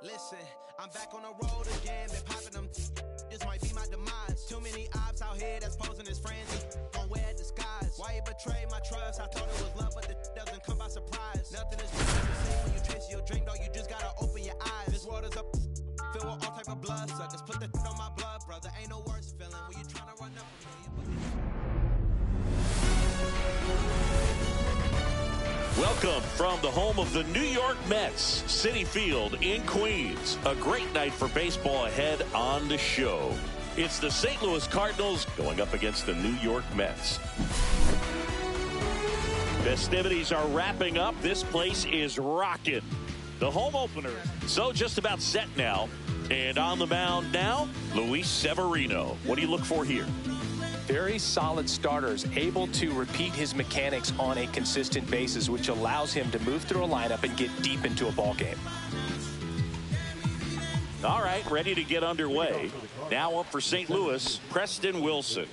Listen, I'm back on the road again, been popping them. This might be my demise. Too many ops out here that's posing as friends and gon' wear disguise. Why you betray my trust? I thought it was love, but the doesn't come by surprise. Nothing is good to see when you chase your dream, though. You just gotta open your eyes. This world is up, filled with all type of blood suckers. Put the on my blood, brother. Ain't no worse feeling when you tryna run up a million. Welcome from the home of the New York Mets, Citi Field in Queens. A great night for baseball ahead on the show. It's the St. Louis Cardinals going up against the New York Mets. Festivities are wrapping up. This place is rocking. The home opener, so just about set now. And on the mound now, Luis Severino. What do you look for here? Very solid starters, able to repeat his mechanics on a consistent basis, which allows him to move through a lineup and get deep into a ball game. All right, ready to get underway. Now up for St. Louis, Preston Wilson.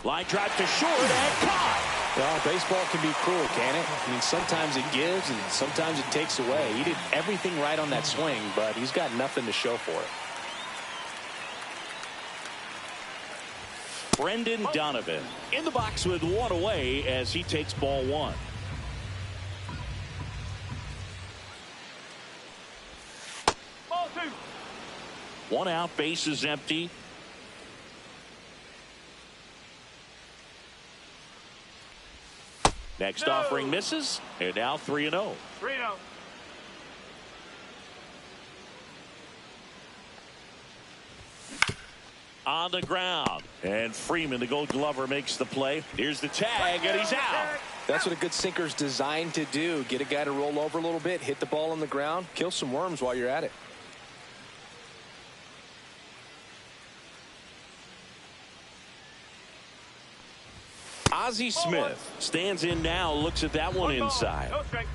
Line drive to short and caught. Well, baseball can be cruel, can it? I mean, sometimes it gives and sometimes it takes away. He did everything right on that swing, but he's got nothing to show for it. Brendan Donovan in the box with one away as he takes ball one. Ball two. One out, base is empty. Next offering misses, and now 3-0. 3-0. On the ground, and Freeman, the Gold Glover, makes the play. Here's the tag, and he's out. That's what a good sinker's designed to do. Get a guy to roll over a little bit, hit the ball on the ground, kill some worms while you're at it. Ozzie Smith stands in now, looks at that one inside. No strike.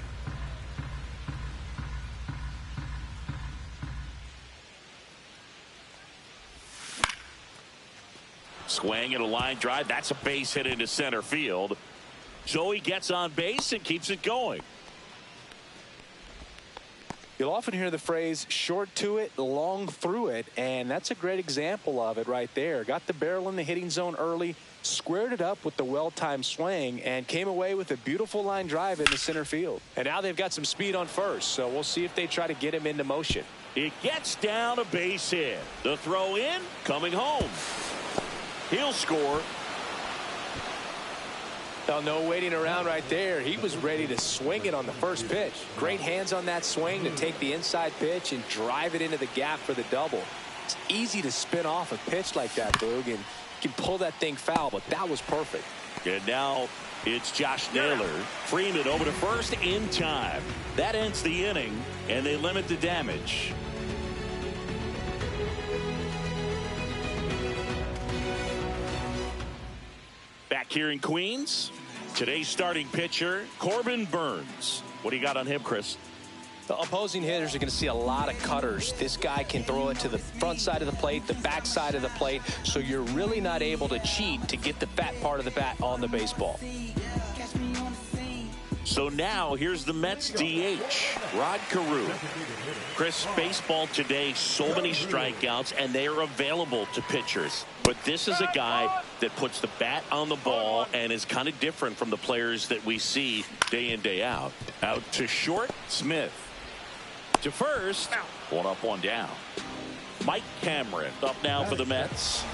Swing and a line drive. That's a base hit into center field. So he gets on base and keeps it going. You'll often hear the phrase short to it, long through it, and that's a great example of it right there. Got the barrel in the hitting zone early, squared it up with the well-timed swing, and came away with a beautiful line drive in the center field. And now they've got some speed on first, so we'll see if they try to get him into motion. It gets down a base hit. The throw in, coming home. He'll score. Now, no waiting around right there. He was ready to swing it on the first pitch. Great hands on that swing to take the inside pitch and drive it into the gap for the double. It's easy to spin off a pitch like that, Boog, and you can pull that thing foul, but that was perfect. And now it's Josh Naylor. Freeman over to first in time. That ends the inning, and they limit the damage. Back here in Queens, today's starting pitcher, Corbin Burns. What do you got on him, Chris? The opposing hitters are going to see a lot of cutters. This guy can throw it to the front side of the plate, the back side of the plate, so you're really not able to cheat to get the fat part of the bat on the baseball. So now here's the Mets DH, Rod Carew. Chris, baseball today, so many strikeouts, and they are available to pitchers. But this is a guy that puts the bat on the ball and is kind of different from the players that we see day in, day out. Out to short, Smith. To first, one up, one down. Mike Cameron up now for the Mets.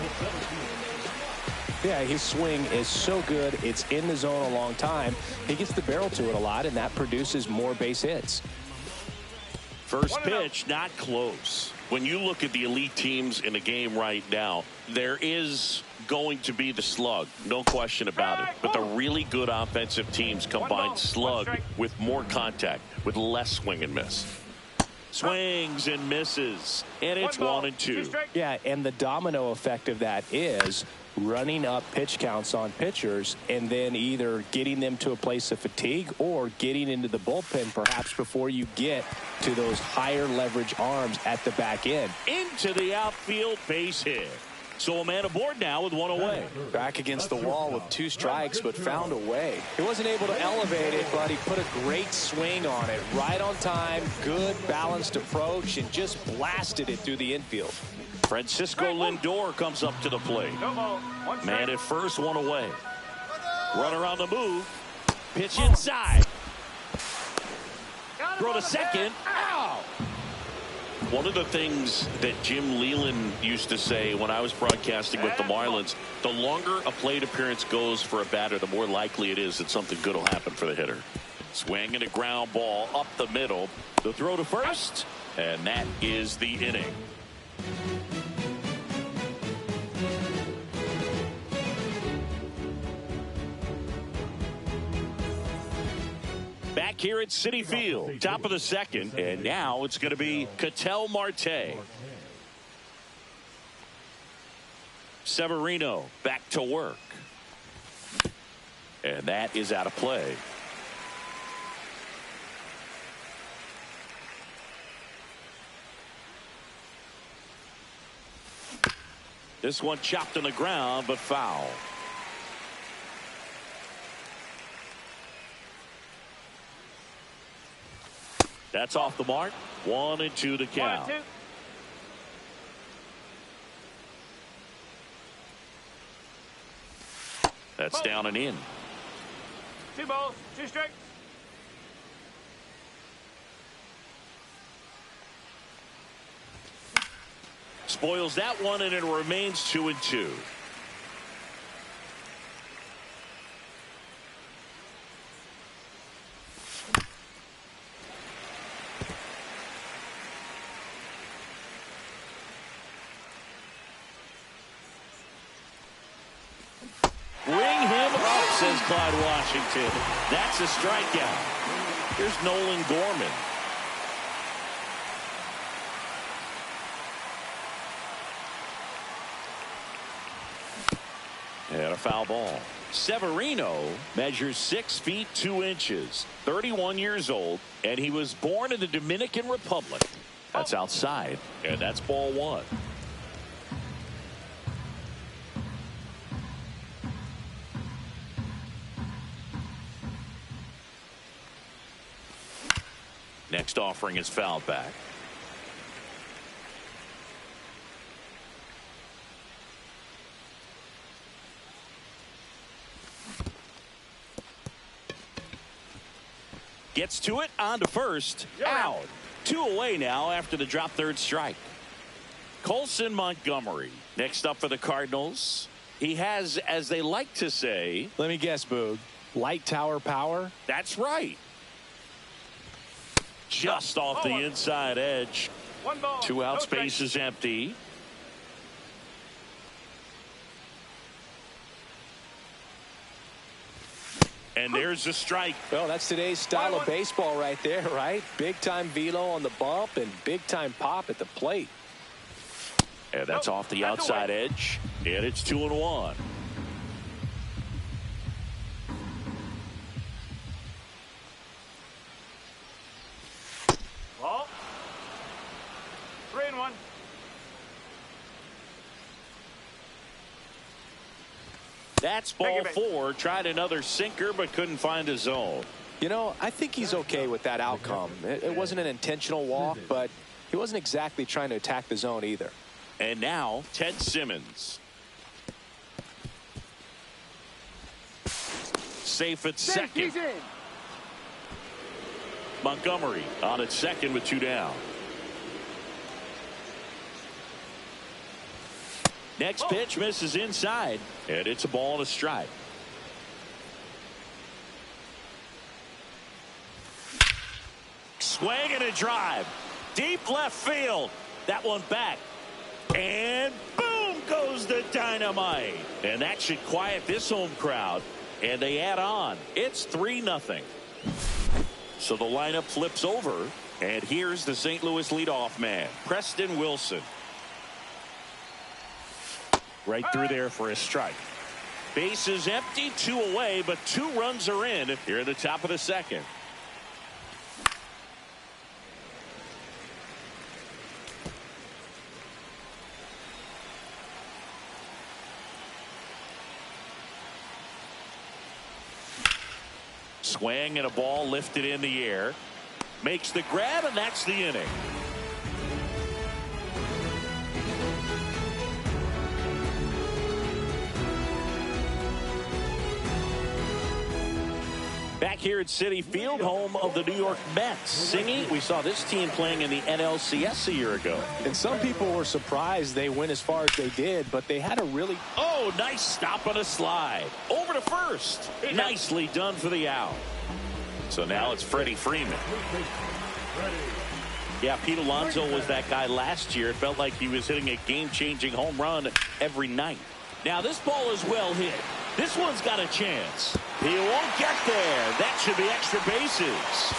Yeah, his swing is so good. It's in the zone a long time. He gets the barrel to it a lot, and that produces more base hits. First pitch, not close. When you look at the elite teams in the game right now, there is going to be the slug, no question about it. But the really good offensive teams combine slug with more contact, with less swing and miss. Swings and misses, and it's 1-2. Yeah, and the domino effect of that is running up pitch counts on pitchers and then either getting them to a place of fatigue or getting into the bullpen perhaps before you get to those higher leverage arms at the back end. Into the outfield, base hit. So a man aboard now with one away. Back against the wall with 2 strikes, but found a way. He wasn't able to elevate it, but he put a great swing on it. Right on time, good balanced approach, and just blasted it through the infield. Francisco Lindor comes up to the plate. Man at first, one away. Runner on the move. Pitch inside. Throw to second. Ow! One of the things that Jim Leyland used to say when I was broadcasting with the Marlins, the longer a plate appearance goes for a batter, the more likely it is that something good will happen for the hitter. Swing and a ground ball up the middle. The throw to first, and that is the inning. Back here at Citi Field, top of the second, and now it's going to be Ketel Marte. Severino back to work. And that is out of play. This one chopped on the ground, but foul. That's off the mark. 1-2 to count. 1-2. That's down and in. 2 balls, 2 strikes. Spoils that one, and it remains 2-2. Ring him up, says Clyde Washington. That's a strikeout. Here's Nolan Gorman. And a foul ball. Severino measures 6 feet 2 inches, 31 years old, and he was born in the Dominican Republic. That's outside, and that's ball 1. Next offering is fouled back. Gets to it, on to first, out. 2 away now after the drop third strike. Colson Montgomery next up for the Cardinals. He has, as they like to say, let me guess, Boog, light tower power. That's right. Just off the inside edge. 1 ball, 2 out, no space strikes. is empty. And there's a strike. Well, that's today's style of baseball right there, right? Big time velo on the bump and big time pop at the plate. And that's off the outside edge. And it's 2-1. Ball. 3-1. That's ball 4. Tried another sinker, but couldn't find a zone. You know, I think he's okay with that outcome. It wasn't an intentional walk, but he wasn't exactly trying to attack the zone either. And now, Ted Simmons. Safe at second. Montgomery on at second with 2 down. Next pitch misses inside, and it's a ball and a strike. Swing and a drive. Deep left field. That one back. And boom goes the dynamite. And that should quiet this home crowd. And they add on. It's 3-0. So the lineup flips over. And here's the St. Louis leadoff man, Preston Wilson. Right through there for a strike. Base is empty, 2 away, but 2 runs are in here at the top of the second. Swing and a ball lifted in the air. Makes the grab, and that's the inning. Back here at Citi Field, home of the New York Mets. Singy, we saw this team playing in the NLCS a year ago. And some people were surprised they went as far as they did, but they had a really... Oh, nice stop on a slide. Over to first. Nicely done for the out. So now it's Freddie Freeman. Yeah, Pete Alonso was that guy last year. It felt like he was hitting a game-changing home run every night. Now this ball is well hit. This one's got a chance. He won't get there. That should be extra bases.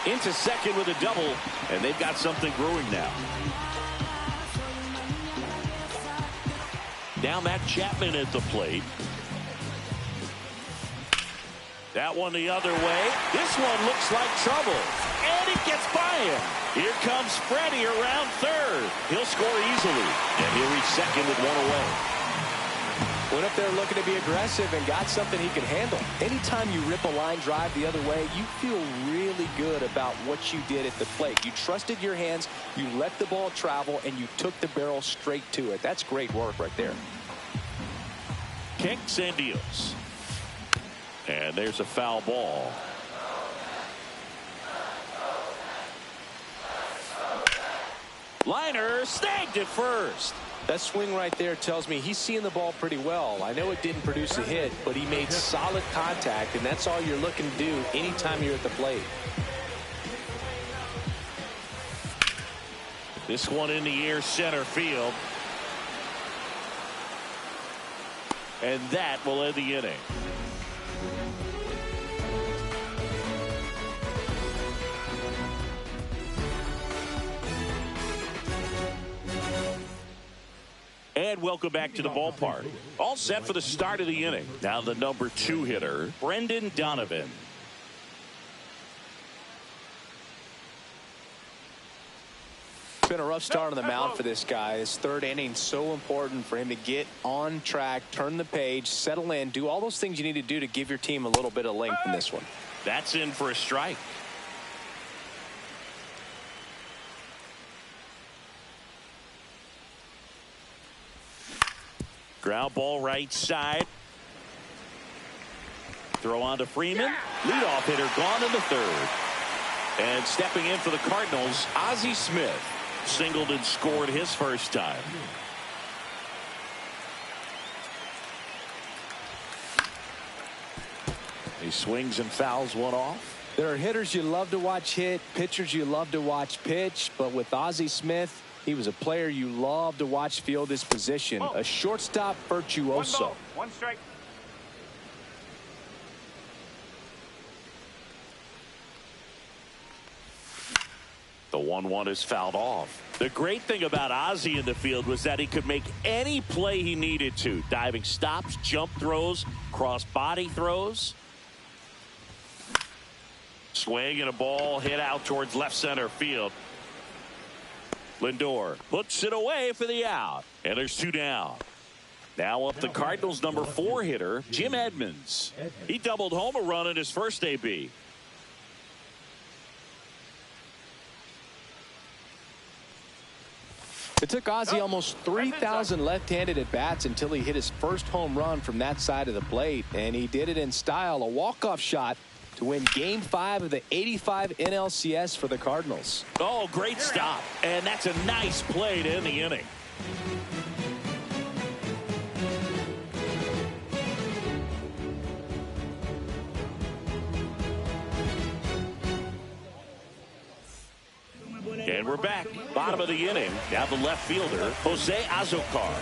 Into second with a double, and they've got something brewing now. Now Matt Chapman at the plate. That one the other way. This one looks like trouble. And it gets by him. Here comes Freddie around third. He'll score easily. And he'll reach second with 1 away. Went up there looking to be aggressive and got something he could handle. Anytime you rip a line drive the other way, you feel really good about what you did at the plate. You trusted your hands, you let the ball travel, and you took the barrel straight to it. That's great work right there. Kicks and deals. And there's a foul ball. Liner snagged it first. That swing right there tells me he's seeing the ball pretty well. I know it didn't produce a hit, but he made solid contact, and that's all you're looking to do anytime you're at the plate. This one in the air, center field. And that will end the inning. And welcome back to the ballpark. All set for the start of the inning. Now the number 2 hitter, Brendan Donovan. It's been a rough start on the mound for this guy. His third inning, so important for him to get on track, turn the page, settle in, do all those things you need to do to give your team a little bit of length in this one. That's in for a strike. Ground ball right side. Throw on to Freeman. Leadoff hitter gone in the third. And stepping in for the Cardinals, Ozzie Smith. Singled and scored his first time. He swings and fouls one off. There are hitters you love to watch hit, pitchers you love to watch pitch, but with Ozzie Smith, he was a player you love to watch field his position. A shortstop virtuoso. 1 strike. The 1-1 is fouled off. The great thing about Ozzie in the field was that he could make any play he needed to. Diving stops, jump throws, cross body throws. Swing and a ball hit out towards left center field. Lindor puts it away for the out. And there's 2 down. Now up the Cardinals number 4 hitter, Jim Edmonds. He doubled home a run in his first AB. It took Ozzie almost 3,000 left-handed at-bats until he hit his first home run from that side of the plate. And he did it in style, a walk-off shot to win Game 5 of the '85 NLCS for the Cardinals. Oh, great stop. And that's a nice play to end the inning. And we're back. Bottom of the inning. Now the left fielder, Jose Azocar.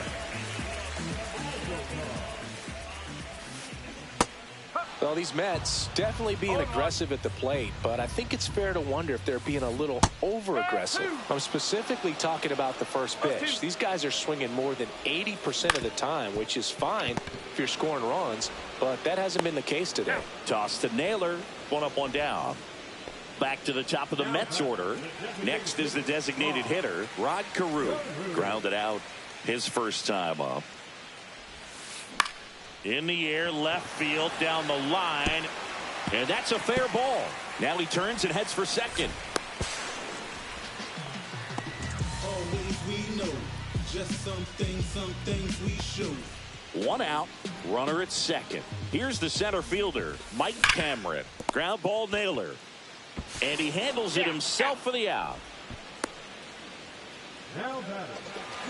Well, these Mets definitely being aggressive at the plate, but I think it's fair to wonder if they're being a little over-aggressive. I'm specifically talking about the first pitch. These guys are swinging more than 80% of the time, which is fine if you're scoring runs, but that hasn't been the case today. Toss to Naylor. 1 up, 1 down. Back to the top of the Mets order. Next is the designated hitter, Rod Carew. Grounded out his first time up. In the air, left field, down the line. And that's a fair ball. Now he turns and heads for second. Always we know, just some things we show. 1 out, runner at second. Here's the center fielder, Mike Cameron. Ground ball, Naylor. And he handles it himself for the out.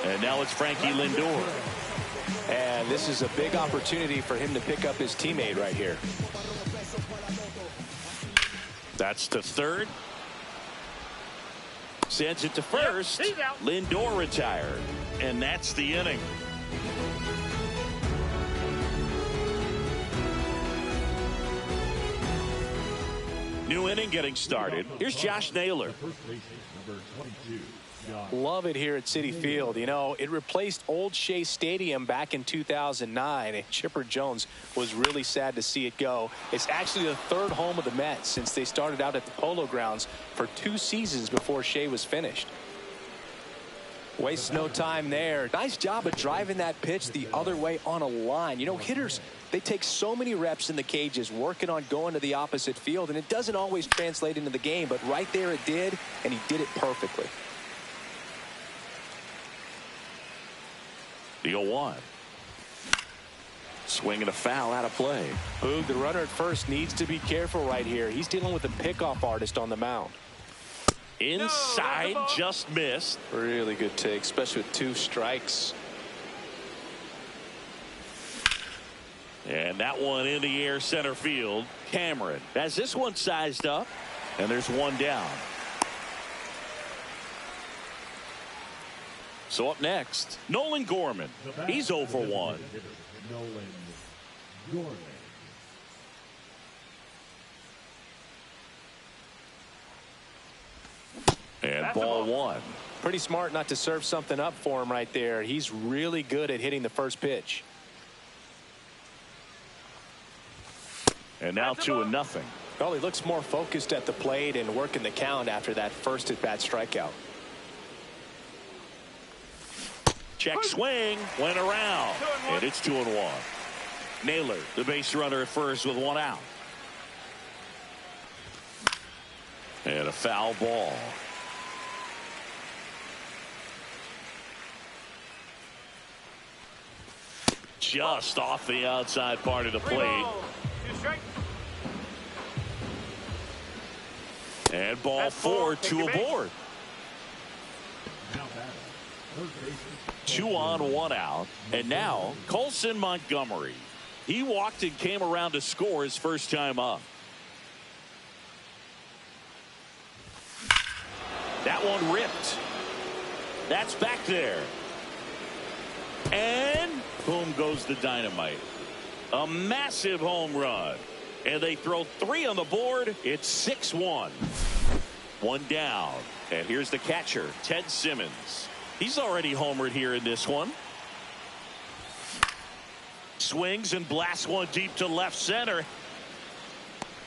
And now it's Frankie Lindor. And this is a big opportunity for him to pick up his teammate right here. That's to third. Sends it to first. Lindor retired. And that's the inning. New inning getting started. Here's Josh Naylor. Love it here at Citi Field. You know, it replaced Old Shea Stadium back in 2009, and Chipper Jones was really sad to see it go. It's actually the third home of the Mets since they started out at the Polo Grounds for 2 seasons before Shea was finished. Wastes no time there. Nice job of driving that pitch the other way on a line. You know, hitters, they take so many reps in the cages working on going to the opposite field, and it doesn't always translate into the game, but right there it did, and he did it perfectly. The 0-1. Swinging a foul out of play. Boog, the runner at first needs to be careful right here. He's dealing with a pickoff artist on the mound. Inside, just missed. Really good take, especially with 2 strikes. And that one in the air center field. Cameron has this one sized up, and there's 1 down. So up next, Nolan Gorman. He's 0 for 1. And ball 1. Pretty smart not to serve something up for him right there. He's really good at hitting the first pitch. And now 2-0. Well, he looks more focused at the plate and working the count after that first at-bat strikeout. Check swing, went around, and it's 2-1. Naylor, the base runner at first with 1 out. And a foul ball. Just off the outside part of the plate. And ball 4, 2 aboard. 2 on, 1 out. And now Colson Montgomery. He walked and came around to score his first time up. That one ripped. That's back there. And boom goes the dynamite. A massive home run. And they throw 3 on the board. It's 6-1. 1 down. And here's the catcher, Ted Simmons. He's already homered here in this one. Swings and blasts one deep to left center.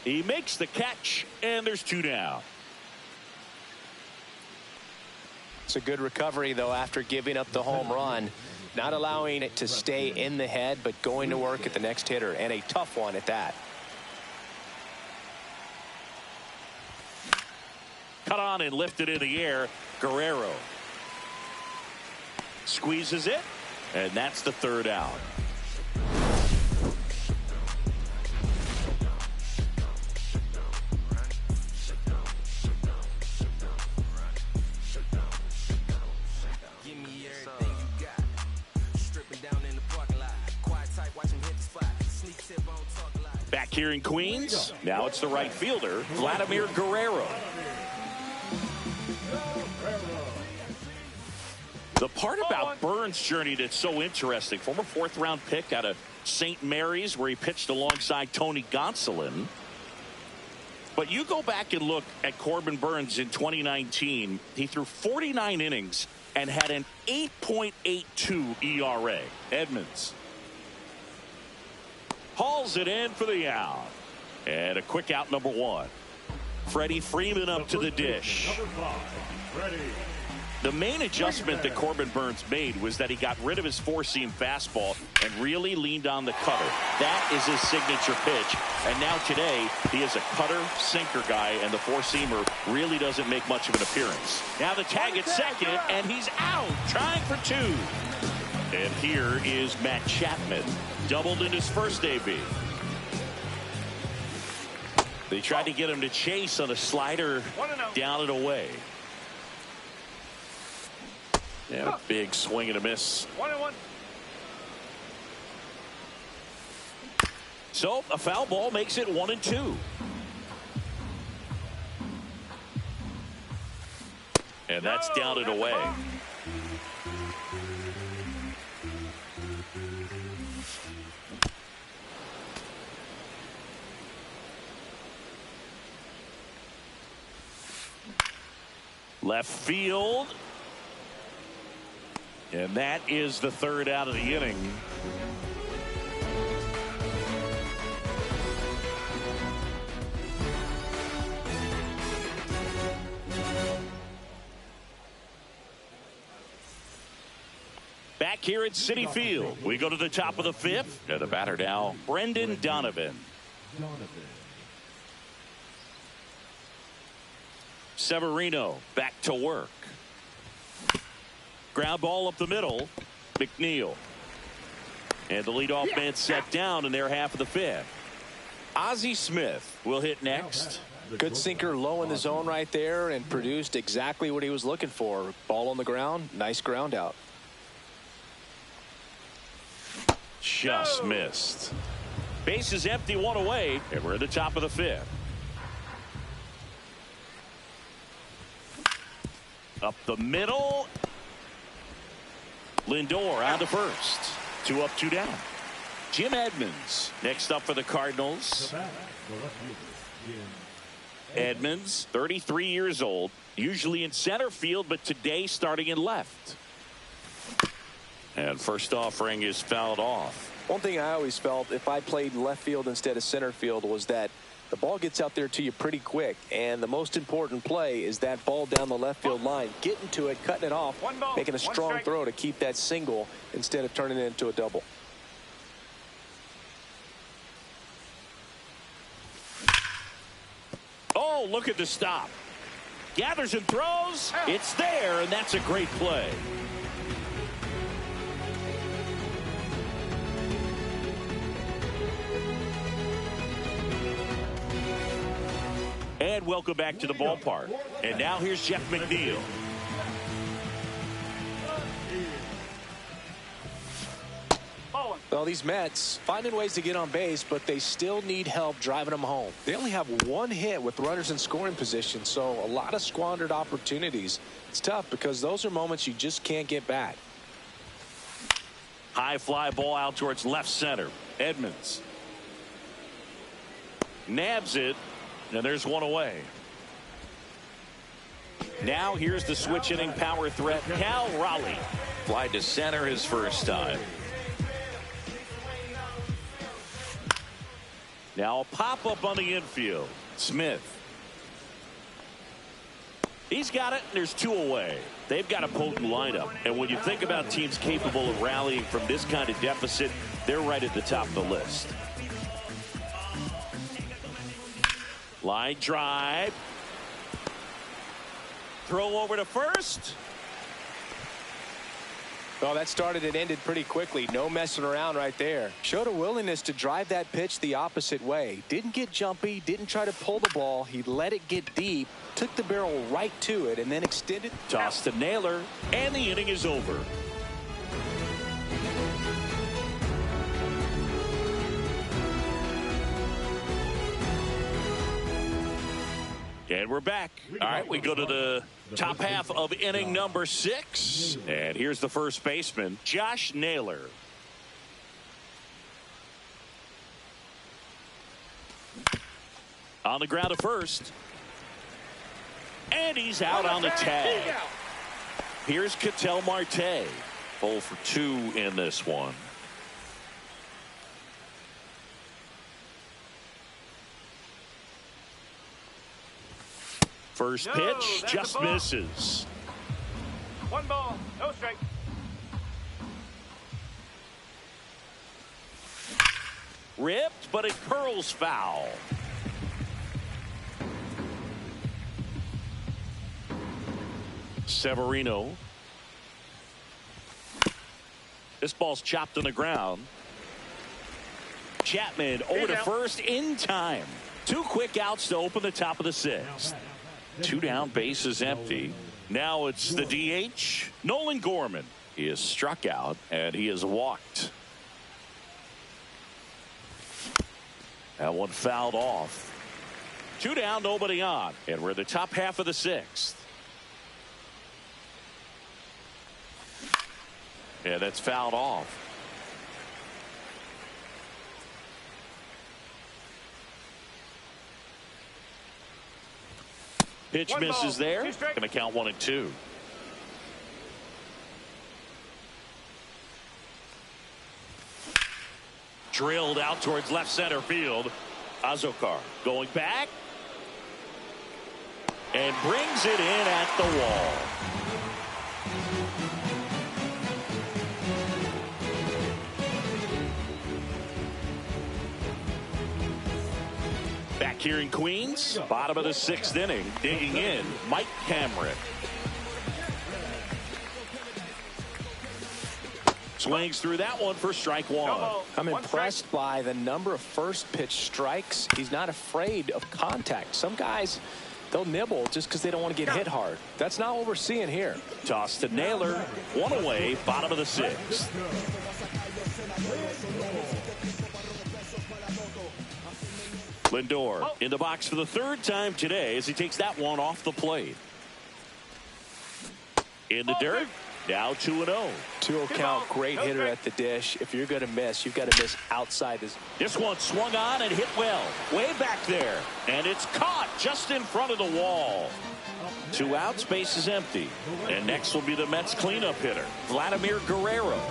He makes the catch, and there's 2 down. It's a good recovery, though, after giving up the home run. Not allowing it to stay in the head, but going to work at the next hitter, and a tough one at that. Cut on and lifted in the air. Guerrero squeezes it, and that's the 3rd out. Back here in Queens, now it's the right fielder, Vladimir Guerrero. The part about Burns' journey that's so interesting, former 4th-round pick out of St. Mary's, where he pitched alongside Tony Gonsolin. But you go back and look at Corbin Burnes in 2019. He threw 49 innings and had an 8.82 ERA. Edmonds hauls it in for the out. And a quick out, number one. Freddie Freeman up to the dish. The main adjustment that Corbin Burnes made was that he got rid of his four-seam fastball and really leaned on the cutter. That is his signature pitch. And now today, he is a cutter-sinker guy, and the four-seamer really doesn't make much of an appearance. Now the tag at second, and he's out, trying for two. And here is Matt Chapman, doubled in his first AB. They tried to get him to chase on a slider down and away. Yeah, big swing and a miss. 1-1. So a foul ball makes it 1-2. And that's down and away. Left field. And that is the third out of the inning. Back here at Citi Field, we go to the top of the fifth. And the batter now, Brendan Donovan. Severino back to work. Ground ball up the middle. McNeil. And the leadoff man set down in their half of the fifth. Ozzie Smith will hit next. Good sinker low in the zone right there and produced exactly what he was looking for. Ball on the ground. Nice ground out. Just missed. Base is empty, one away, and we're at the top of the fifth. Up the middle. Lindor on to first. 2 up, 2 down. Jim Edmonds next up for the Cardinals. Edmonds, 33 years old, usually in center field, but today starting in left. And first offering is fouled off. One thing I always felt if I played left field instead of center field was that the ball gets out there to you pretty quick, and the most important play is that ball down the left field line, getting to it, cutting it off, making a strong throw to keep that single instead of turning it into a double. Oh, look at the stop. Gathers and throws. It's there, and that's a great play. And welcome back to the ballpark. And now here's Jeff McNeil. Well, these Mets finding ways to get on base, but they still need help driving them home. They only have one hit with runners in scoring position, so a lot of squandered opportunities. It's tough because those are moments you just can't get back. High fly ball out towards left center. Edmonds nabs it. And there's one away. Now here's the switch inning power threat, Cal Raleigh. Fly to center his first time. Now a pop up on the infield. Smith. He's got it, and there's 2 away. They've got a potent lineup. And when you think about teams capable of rallying from this kind of deficit, they're right at the top of the list. Line drive. Throw over to first. Well, that started and ended pretty quickly. No messing around right there. Showed a willingness to drive that pitch the opposite way. Didn't get jumpy, didn't try to pull the ball. He let it get deep, took the barrel right to it, and then extended. Toss to Naylor, and the inning is over. And we're back. All right, we go to the top half of inning number 6. And here's the first baseman, Josh Naylor. On the ground at first. And he's out on the tag. Here's Ketel Marte. 0 for 2 in this one. First pitch just misses. 1 ball, no strike. Ripped, but it curls foul. Severino. This ball's chopped on the ground. Chapman over to first in time. 2 quick outs to open the top of the 6th. 2 down, bases empty. Now it's the DH, Nolan Gorman. He is struck out and he is walked. That one fouled off. 2 down, nobody on. And we're in the top half of the 6th. Yeah, that's fouled off. Pitch misses there. Going to count 1 and 2. Drilled out towards left center field. Azokar going back. And brings it in at the wall. Back here in Queens, bottom of the 6th inning, digging in, Mike Cameron. Swings through that one for strike 1. I'm impressed by the number of first pitch strikes. He's not afraid of contact. Some guys, they'll nibble just because they don't want to get hit hard. That's not what we're seeing here. Toss to Naylor, 1 away, bottom of the 6th. Lindor in the box for the 3rd time today as he takes that one off the plate. In the dirt. Now 2-0. 2-0 count, great hitter at the dish. If you're going to miss, you've got to miss outside this. This one swung on and hit well. Way back there. And it's caught just in front of the wall. 2 outs, base is empty. And next will be the Mets cleanup hitter, Vladimir Guerrero.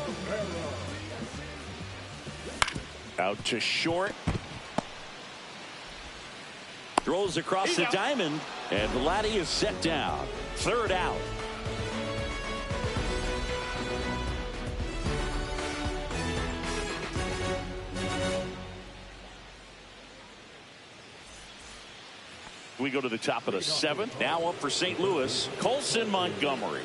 Out to short. Throws across the diamond. And Vladdy is set down. 3rd out. We go to the top of the 7th. Now up for St. Louis, Colson Montgomery.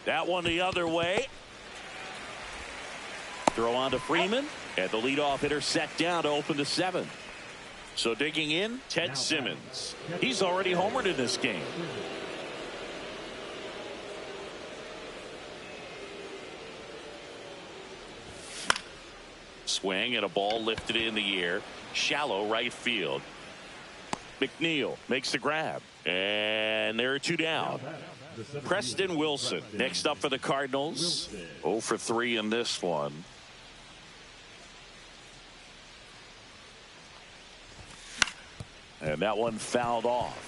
That one the other way. Throw on to Freeman. And the leadoff hitter set down to open the 7th. So digging in, Ted Simmons. He's already homered in this game. Swing and a ball lifted in the air. Shallow right field. McNeil makes the grab. And there are 2 down. Preston Wilson next up for the Cardinals. 0 for 3 in this one. And that one fouled off.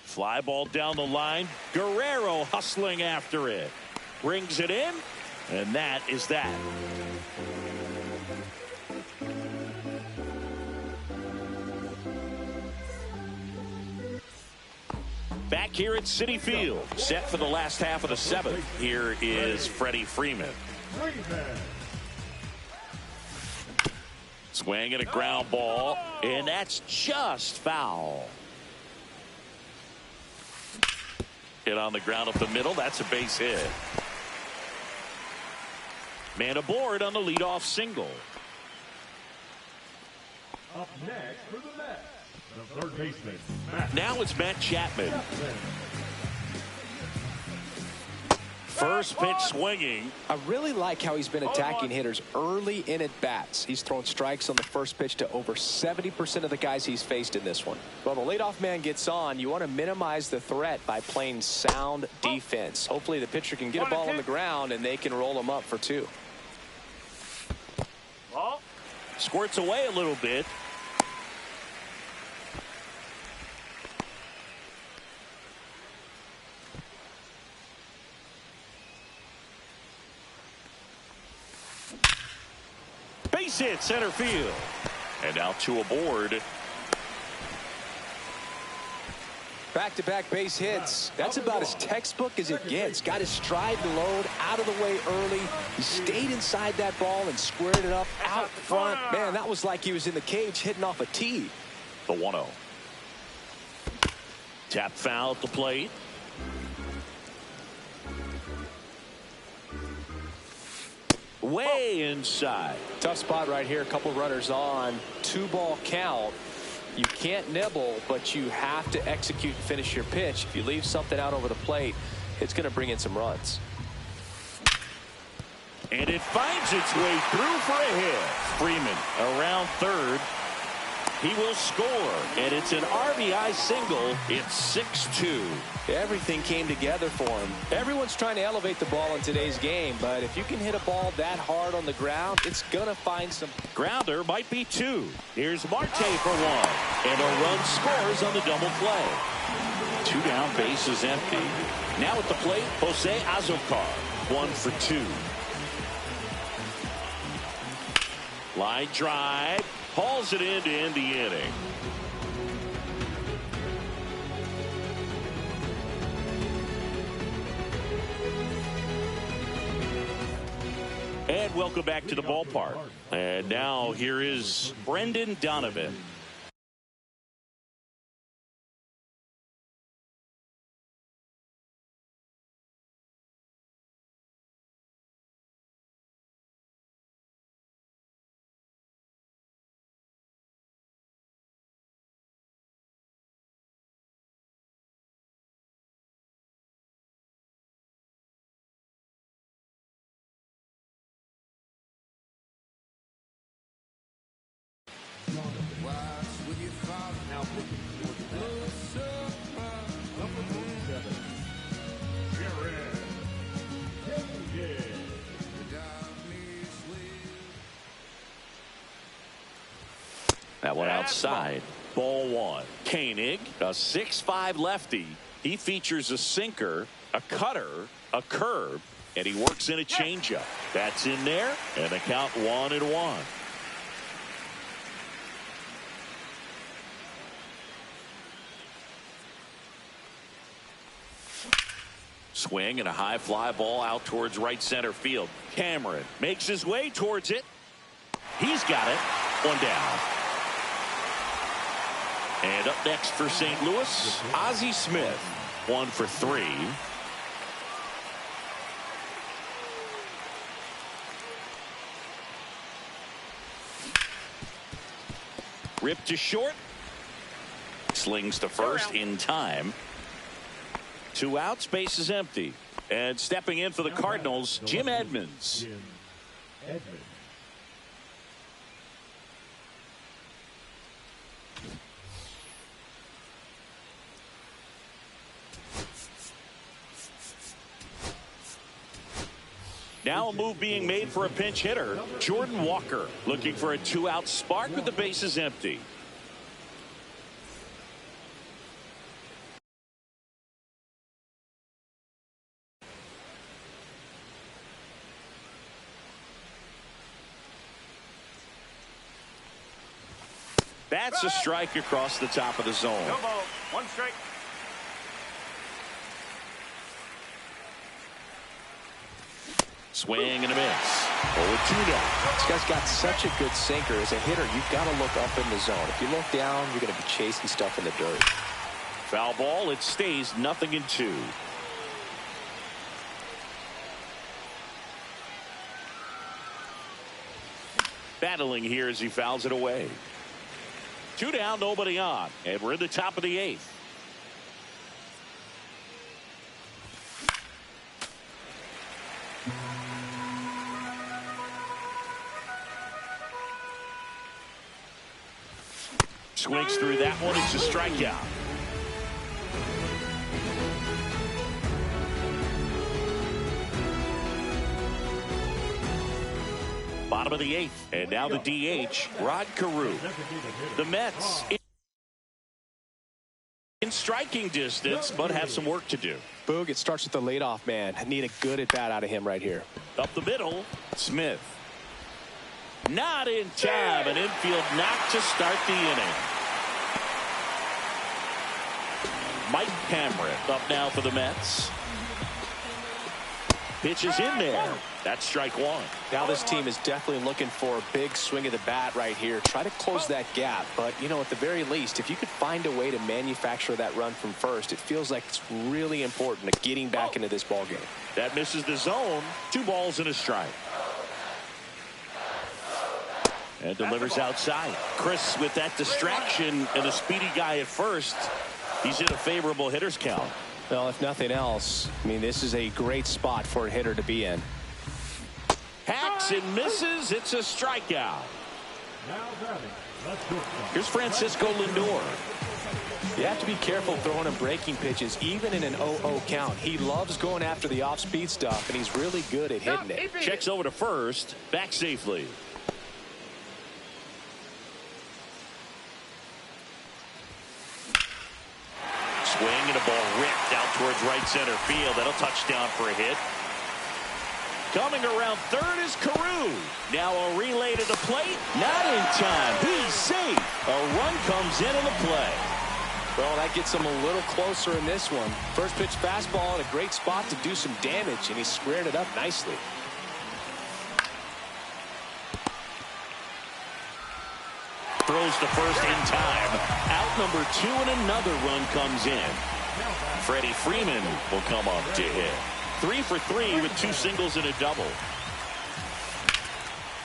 Fly ball down the line. Guerrero hustling after it. Brings it in. And that is that. Back here at Citi Field, set for the last half of the 7th. Here is Freddie Freeman. Swing and a ground ball, and that's just foul. Hit on the ground up the middle. That's a base hit. Man aboard on the leadoff single. Up next for the Mets, the 3rd baseman, Matt. Now it's Matt Chapman. First pitch swinging. I really like how he's been attacking hitters early in at bats. He's thrown strikes on the first pitch to over 70% of the guys he's faced in this one. Well, the leadoff man gets on. You want to minimize the threat by playing sound defense. Hopefully the pitcher can get a ball on the ground and they can roll him up for 2. Ball. Squirts away a little bit. Base hit center field. And now 2 aboard. Back-to-back base hits. That's about as textbook as it gets. Got his stride and load out of the way early. He stayed inside that ball and squared it up out front. Man, that was like he was in the cage hitting off a tee. The 1-0. Tap foul at the plate. Way inside. Tough spot right here. A couple runners on. 2-ball count. You can't nibble, but you have to execute and finish your pitch. If you leave something out over the plate, it's going to bring in some runs. And it finds its way through for a hit. Freeman around third. He will score, and it's an RBI single. It's 6-2. Everything came together for him. Everyone's trying to elevate the ball in today's game, but if you can hit a ball that hard on the ground, it's going to find some. Grounder might be 2. Here's Marte for 1. And a run scores on the double play. 2 down, bases empty. Now at the plate, Jose Azocar. 1 for 2. Line drive. Hauls it in to end the inning. And welcome back to the ballpark. And now here is Brendan Donovan. That one outside. Ball 1. Koenig, a 6'5" lefty. He features a sinker, a cutter, a curve, and he works in a changeup. That's in there, and the count 1-1. Swing and a high fly ball out towards right center field. Cameron makes his way towards it. He's got it. 1 down. And up next for St. Louis, Ozzie Smith. 1 for 3. Ripped to short. Slings to first in time. 2 outs, base is empty. And stepping in for the Cardinals, Jim Edmonds. Now a move being made for a pinch hitter. Jordan Walker looking for a 2-out spark with the bases empty. That's a strike across the top of the zone. No ball. 1 strike. Swing and a miss. 0-2 now. This guy's got such a good sinker. As a hitter, you've got to look up in the zone. If you look down, you're going to be chasing stuff in the dirt. Foul ball. It stays 0-2. Battling here as he fouls it away. 2 down, nobody on. And we're in the top of the 8th. Swings through that one. It's a strikeout. Bottom of the 8th. And now the DH, Rod Carew. The Mets in striking distance, but have some work to do. Boog, it starts with the leadoff man. Need a good at-bat out of him right here. Up the middle, Smith. Not in time. An infield knock to start the inning. Mike Cameron up now for the Mets. Pitch is in there. That's strike one. Now this team is definitely looking for a big swing of the bat right here. Try to close that gap. But, you know, at the very least, if you could find a way to manufacture that run from first, it feels like it's really important to getting back into this ball game. That misses the zone. 2 balls and a strike. And delivers outside. Chris with that distraction and a speedy guy at first. He's in a favorable hitter's count. Well, if nothing else, I mean, this is a great spot for a hitter to be in. Hacks and misses. It's a strikeout. Here's Francisco Lindor. You have to be careful throwing him breaking pitches, even in an 0-0 count. He loves going after the off-speed stuff, and he's really good at hitting it. Checks over to first. Back safely. Swing and a ball ripped out towards right center field. That'll touchdown for a hit. Coming around third is Carew. Now a relay to the plate. Not in time. He's safe. A run comes in on the play. Well, that gets him a little closer in this one. First pitch fastball in a great spot to do some damage, and he squared it up nicely. Throws to first in time. Out number 2 and another run comes in. Freddie Freeman will come up to hit. 3 for 3 with 2 singles and a double.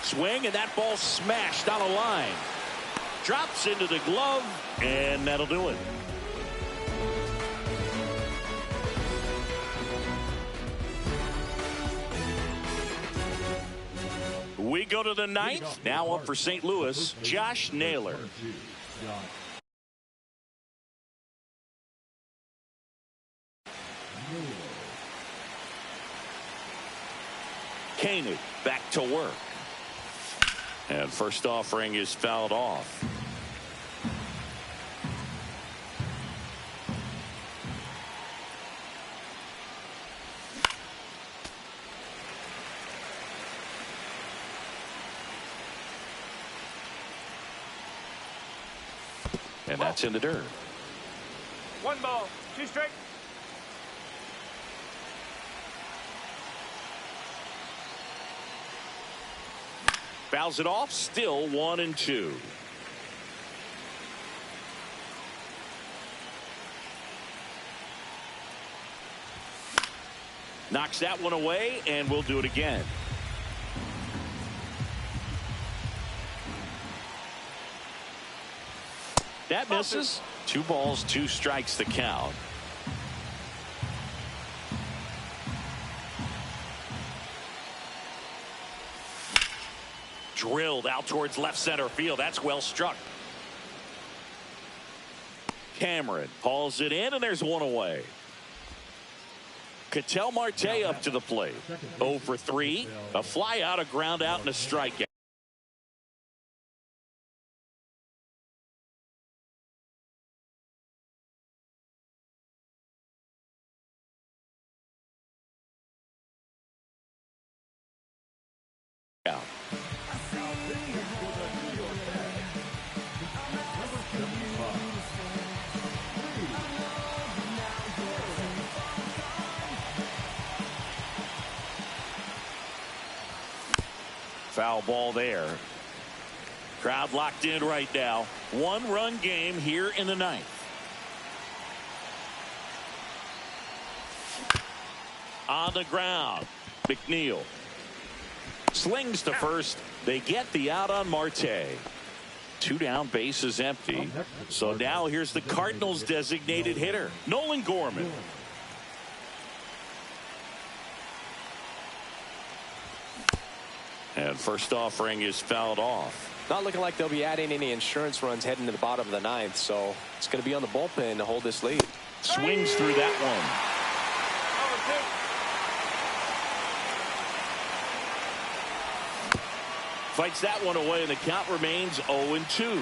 Swing, and that ball smashed on a line. Drops into the glove, and that'll do it. We go to the 9th. Now up for St. Louis, Josh Naylor. Koenig back to work. And first offering is fouled off. And that's in the dirt. 1 ball, 2 strikes. Fouls it off. Still 1-2. Knocks that one away, and we'll do it again. That misses. 2 balls, 2 strikes the count. Drilled out towards left center field. That's well struck. Cameron hauls it in, and there's 1 away. Ketel Marte up to the plate. 0 for 3. A fly out, a ground out, and a strikeout. Foul ball there. Crowd locked in right now. 1-run game here in the 9th. On the ground, McNeil slings to first. They get the out on Marte. 2 down, bases empty. So now here's the Cardinals designated hitter, Nolan Gorman. And first offering is fouled off. Not looking like they'll be adding any insurance runs heading to the bottom of the ninth, so it's going to be on the bullpen to hold this lead. Swings through that one. Fights that one away, and the count remains 0-2.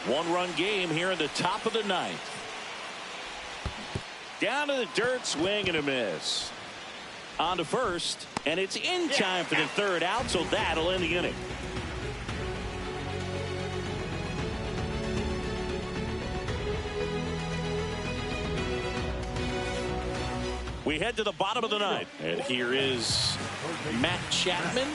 One-run game here in the top of the ninth. Down to the dirt, swing and a miss. On to first, and it's in time for the third out, so that'll end the inning. We head to the bottom of the ninth, and here is Matt Chapman.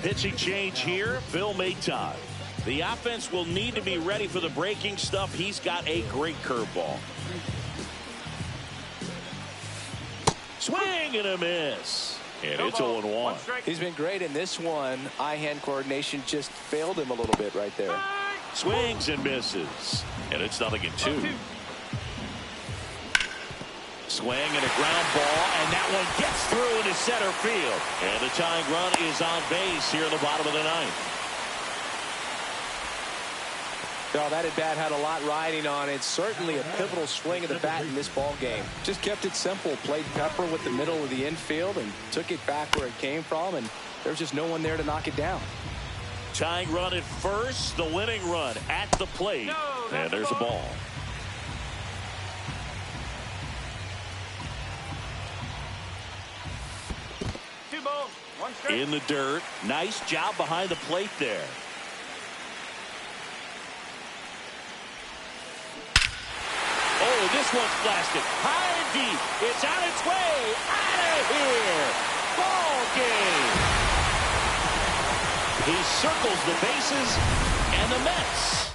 Pitching change here, Phil Maton. The offense will need to be ready for the breaking stuff. He's got a great curveball. Swing and a miss. And it's 0-1. He's been great in this one. Eye-hand coordination just failed him a little bit right there. Swings and misses. And it's 0-2. Swing and a ground ball, and that one gets through into center field. And the tying run is on base here in the bottom of the ninth. Well, that at bat had a lot riding on it. Certainly a pivotal swing of the bat in this ball game. Just kept it simple. Played pepper with the middle of the infield and took it back where it came from, and there's just no one there to knock it down. Tying run at first, the winning run at the plate. And there's a ball. In the dirt. Nice job behind the plate there. Oh, this one's blasted. High and deep. It's on its way. Out of here. Ball game. He circles the bases, and the Mets